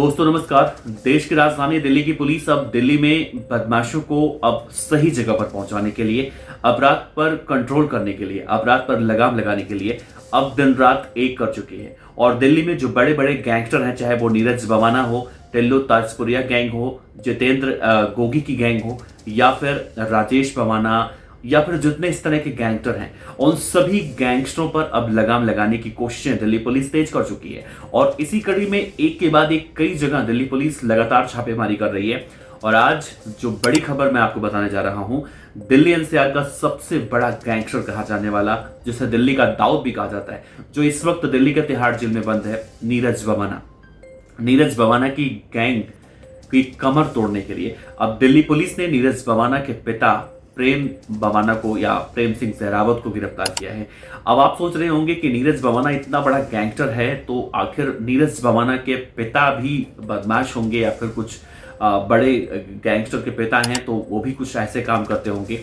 दोस्तों नमस्कार। देश की राजधानी दिल्ली की पुलिस अब दिल्ली में बदमाशों को अब सही जगह पर पहुंचाने के लिए, अपराध पर कंट्रोल करने के लिए, अपराध पर लगाम लगाने के लिए अब दिन रात एक कर चुकी है। और दिल्ली में जो बड़े बड़े गैंगस्टर हैं, चाहे वो नीरज भवाना हो, टिल्लू ताजपुरिया गैंग हो, जितेंद्र गोगी की गैंग हो, या फिर राजेश भवाना, या फिर जितने इस तरह के गैंगस्टर हैं, उन सभी गैंगस्टरों पर अब लगाम लगाने की कोशिशें दिल्ली पुलिस तेज कर चुकी है। और इसी कड़ी में एक के बाद एक कई जगह दिल्ली पुलिस लगातार छापेमारी कर रही है। और आज जो बड़ी खबर मैं आपको बताने जा रहा हूं, दिल्ली एनसीआर का सबसे बड़ा गैंगस्टर कहा जाने वाला, जिसे दिल्ली का दाऊद भी कहा जाता है, जो इस वक्त दिल्ली के तिहाड़ जेल में बंद है, नीरज भवाना। नीरज भवाना की गैंग की कमर तोड़ने के लिए अब दिल्ली पुलिस ने नीरज भवाना के पिता प्रेम भवाना को, या प्रेम सिंह सहरावत को गिरफ्तार किया है। अब आप सोच रहे होंगे कि नीरज भवाना इतना बड़ा गैंगस्टर है, तो आखिर नीरज भवाना के पिता भी बदमाश होंगे, या फिर कुछ बड़े गैंगस्टर के पिता हैं तो वो भी कुछ ऐसे काम करते होंगे।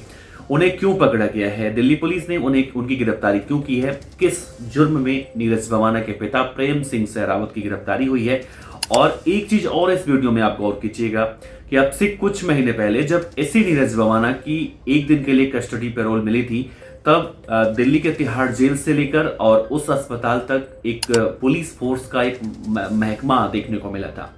उन्हें क्यों पकड़ा गया है? दिल्ली पुलिस ने उनकी गिरफ्तारी क्यों की है? किस जुर्म में नीरज भवाना के पिता प्रेम सिंह सहरावत की गिरफ्तारी हुई है? और एक चीज और इस वीडियो में आप गौर कीजिएगा कि अब से कुछ महीने पहले जब इसी नीरज भवाना की एक दिन के लिए कस्टडी पैरोल मिली थी, तब दिल्ली के तिहाड़ जेल से लेकर और उस अस्पताल तक एक पुलिस फोर्स का एक महकमा देखने को मिला था।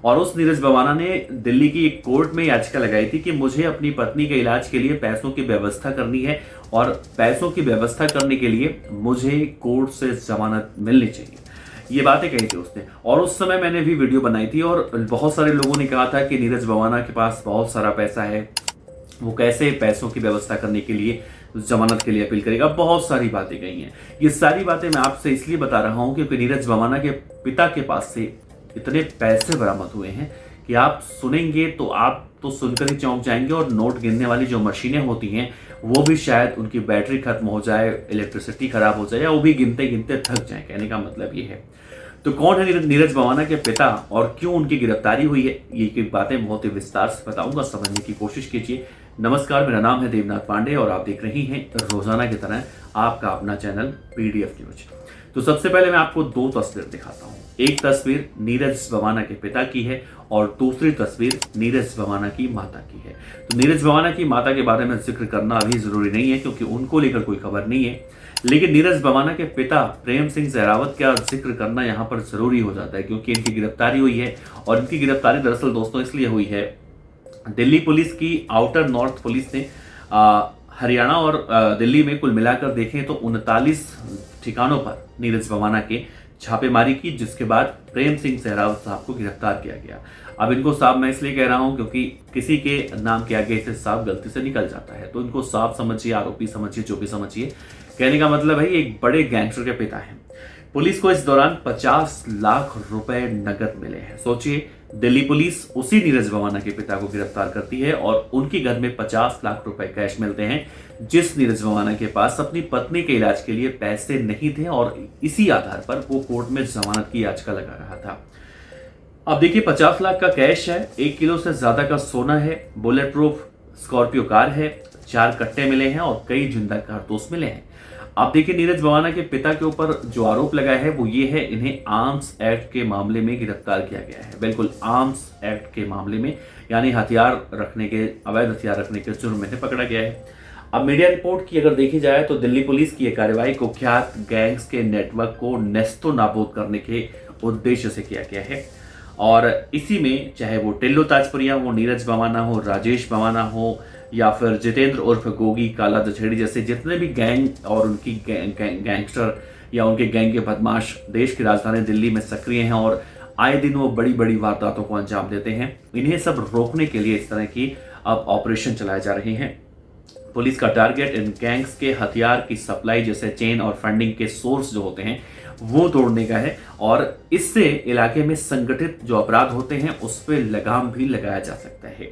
और उस नीरज भवाना ने दिल्ली की एक कोर्ट में याचिका लगाई थी कि मुझे अपनी पत्नी के इलाज के लिए पैसों की व्यवस्था करनी है, और पैसों की व्यवस्था करने के लिए मुझे कोर्ट से जमानत मिलनी चाहिए। ये बातें कही थी उसने, और उस समय मैंने भी वीडियो बनाई थी, और बहुत सारे लोगों ने कहा था कि नीरज भवाना के पास बहुत सारा पैसा है, वो कैसे पैसों की व्यवस्था करने के लिए जमानत के लिए अपील करेगा। बहुत सारी बातें कही हैं। ये सारी बातें मैं आपसे इसलिए बता रहा हूं क्योंकि नीरज भवाना के पिता के पास से इतने पैसे बरामद हुए हैं कि आप सुनेंगे तो आप तो सुनकर ही चौंक जाएंगे। और नोट गिनने वाली जो मशीनें होती हैं वो भी शायद उनकी बैटरी खत्म हो जाए, इलेक्ट्रिसिटी खराब हो जाए, या वो भी गिनते गिनते थक जाए। कहने का मतलब ये है। तो कौन है नीरज भवाना के पिता और क्यों उनकी गिरफ्तारी हुई है, ये बातें बहुत ही विस्तार से बताऊंगा, समझने की कोशिश कीजिए। नमस्कार, मेरा नाम है देवनाथ पांडे और आप देख रही हैं रोजाना की तरह आपका अपना चैनल पीडीएफ न्यूज। तो सबसे पहले मैं आपको दो तस्वीर दिखाता हूं। एक तस्वीर नीरज भवाना के पिता की है और दूसरी तस्वीर नीरज भवाना की माता की है। तो नीरज भवाना की माता के बारे में जिक्र करना अभी जरूरी नहीं है क्योंकि उनको लेकर कोई खबर नहीं है, लेकिन नीरज भवाना के पिता प्रेम सिंह सहरावत का जिक्र करना यहाँ पर जरूरी हो जाता है क्योंकि इनकी गिरफ्तारी हुई है। और इनकी गिरफ्तारी दरअसल दोस्तों इसलिए हुई है, दिल्ली पुलिस की आउटर नॉर्थ पुलिस ने हरियाणा और दिल्ली में कुल मिलाकर देखें तो 39 ठिकानों पर नीरज भवाना के छापेमारी की, जिसके बाद प्रेम सिंह सहरावत साहब को गिरफ्तार किया गया। अब इनको साहब मैं इसलिए कह रहा हूं क्योंकि किसी के नाम के आगे से साहब गलती से निकल जाता है, तो इनको साहब समझिए, आरोपी समझिए, जो भी समझिए। कहने का मतलब है एक बड़े गैंगस्टर के पिता हैं। पुलिस को इस दौरान 50 लाख रुपए नकद मिले हैं। सोचिए, दिल्ली पुलिस उसी नीरज भवाना के पिता को गिरफ्तार करती है और उनके घर में 50 लाख रुपए कैश मिलते हैं, जिस नीरज भवाना के पास अपनी पत्नी के इलाज के लिए पैसे नहीं थे, और इसी आधार पर वो कोर्ट में जमानत की याचिका लगा रहा था। अब देखिए, 50 लाख का कैश है, 1 किलो से ज्यादा का सोना है, बुलेट प्रूफ स्कॉर्पियो कार है, 4 कट्टे मिले हैं और कई जिंदा कारतूस मिले हैं। आप देखिए, नीरज भवाना के पिता के ऊपर जो आरोप लगाया है वो ये है, इन्हें आर्म्स एक्ट के मामले में गिरफ्तार किया गया है। बिल्कुल आर्म्स एक्ट के मामले में, यानी हथियार रखने के, अवैध हथियार रखने के जुर्म में पकड़ा गया है। अब मीडिया रिपोर्ट की अगर देखी जाए तो दिल्ली पुलिस की यह कार्रवाई कुख्यात गैंग्स के नेटवर्क को नेस्तो नाबूद करने के उद्देश्य से किया गया है। और इसी में चाहे वो टिल्लू ताजपुरिया हो, नीरज भवाना हो, राजेश भवाना हो, या फिर जितेंद्र उर्फ गोगी, काला दशहरी जैसे जितने भी गैंग और उनकी गैंगस्टर या उनके गैंग के बदमाश देश की राजधानी दिल्ली में सक्रिय हैं और आए दिन वो बड़ी बड़ी वारदातों को अंजाम देते हैं, इन्हें सब रोकने के लिए इस तरह की अब ऑपरेशन चलाए जा रहे हैं। पुलिस का टारगेट इन गैंग्स के हथियार की सप्लाई जैसे चेन और फंडिंग के सोर्स जो होते हैं वो तोड़ने का है, और इससे इलाके में संगठित जो अपराध होते हैं उस पर लगाम भी लगाया जा सकता है।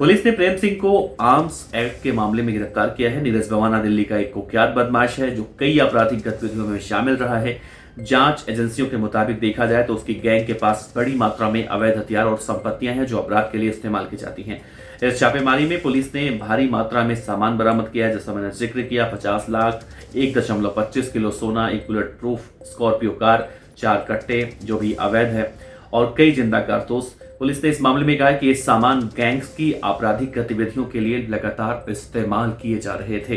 पुलिस ने प्रेम सिंह को आर्म्स एक्ट के मामले में गिरफ्तार किया है। नीरज भवाना दिल्ली का एक कुख्यात बदमाश है जो कई आपराधिक गतिविधियों में शामिल रहा है। जांच एजेंसियों के मुताबिक देखा जाए तो उसकी गैंग के पास बड़ी मात्रा में अवैध हथियार और संपत्तियां हैं जो अपराध के लिए इस्तेमाल की जाती हैं। इस छापेमारी में पुलिस ने भारी मात्रा में सामान बरामद किया है, जैसा मैंने जिक्र किया। 50 लाख, 1.25 किलो सोना, एक बुलेट प्रूफ स्कॉर्पियो कार, 4 कट्टे जो भी अवैध है, और कई जिंदा कारतूस। पुलिस ने इस मामले में कहा है कि ये सामान गैंग्स की आपराधिक गतिविधियों के लिए लगातार इस्तेमाल किए जा रहे थे।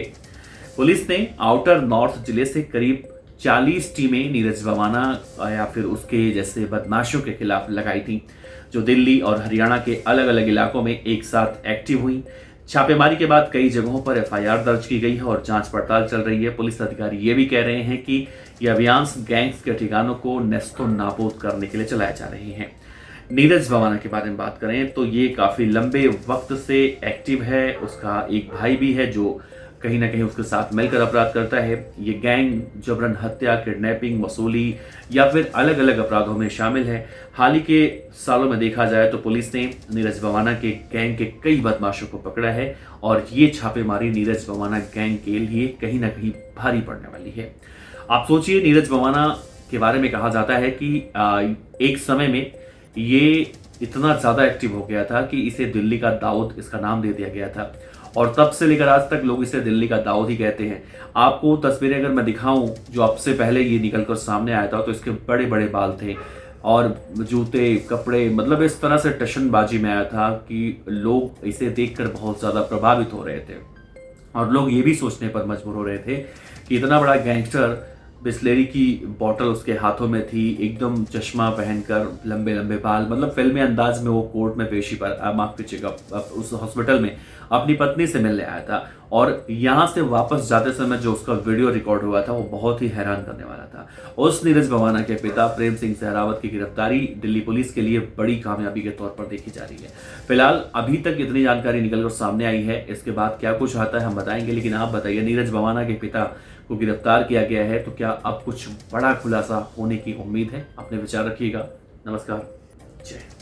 पुलिस ने आउटर नॉर्थ जिले से करीब 40 टीमें नीरज भवाना या फिर उसके जैसे बदमाशों के खिलाफ लगाई थी, जो दिल्ली और हरियाणा के अलग अलग इलाकों में एक साथ एक्टिव हुई। छापेमारी के बाद कई जगहों पर एफआईआर दर्ज की गई है और जांच पड़ताल चल रही है। पुलिस अधिकारी ये भी कह रहे हैं कि यह अभियान गैंग्स के ठिकानों को नेस्तो नाबूद करने के लिए चलाए जा रहे हैं। नीरज भवाना के बारे में बात करें तो ये काफी लंबे वक्त से एक्टिव है। उसका एक भाई भी है जो कहीं ना कहीं उसके साथ मिलकर अपराध करता है। ये गैंग जबरन हत्या, किडनैपिंग, वसूली या फिर अलग अलग अपराधों में शामिल है। हाल ही के सालों में देखा जाए तो पुलिस ने नीरज भवाना के गैंग के कई बदमाशों को पकड़ा है और ये छापेमारी नीरज भवाना गैंग के लिए कहीं ना कहीं भारी पड़ने वाली है। आप सोचिए, नीरज भवाना के बारे में कहा जाता है कि एक समय में ये इतना ज्यादा एक्टिव हो गया था कि इसे दिल्ली का दाऊद इसका नाम दे दिया गया था और तब से लेकर आज तक लोग इसे दिल्ली का दाऊद ही कहते हैं। आपको तस्वीरें अगर मैं दिखाऊं जो अब से पहले ये निकलकर सामने आया था तो इसके बड़े बड़े बाल थे और जूते, कपड़े, मतलब इस तरह से टशनबाजी में आया था कि लोग इसे देखकर बहुत ज्यादा प्रभावित हो रहे थे और लोग ये भी सोचने पर मजबूर हो रहे थे कि इतना बड़ा गैंगस्टर, बिस्लेरी की बोतल उसके हाथों में थी, एकदम चश्मा पहनकर, लंबे लंबे बाल, मतलब फिल्मी अंदाज में वो कोर्ट में पेशी पर, माफ कीजिएगा, उस हॉस्पिटल में अपनी पत्नी से मिलने आया था और यहाँ से वापस जाते समय जो उसका वीडियो रिकॉर्ड हुआ था वो बहुत ही हैरान करने वाला था। उस नीरज भवाना के पिता प्रेम सिंह सहरावत की गिरफ्तारी दिल्ली पुलिस के लिए बड़ी कामयाबी के तौर पर देखी जा रही है। फिलहाल अभी तक इतनी जानकारी निकलकर सामने आई है, इसके बाद क्या कुछ आता है हम बताएंगे, लेकिन आप बताइए, नीरज भवाना के पिता को गिरफ्तार किया गया है तो क्या अब कुछ बड़ा खुलासा होने की उम्मीद है? अपने विचार रखिएगा। नमस्कार, जय हिंद।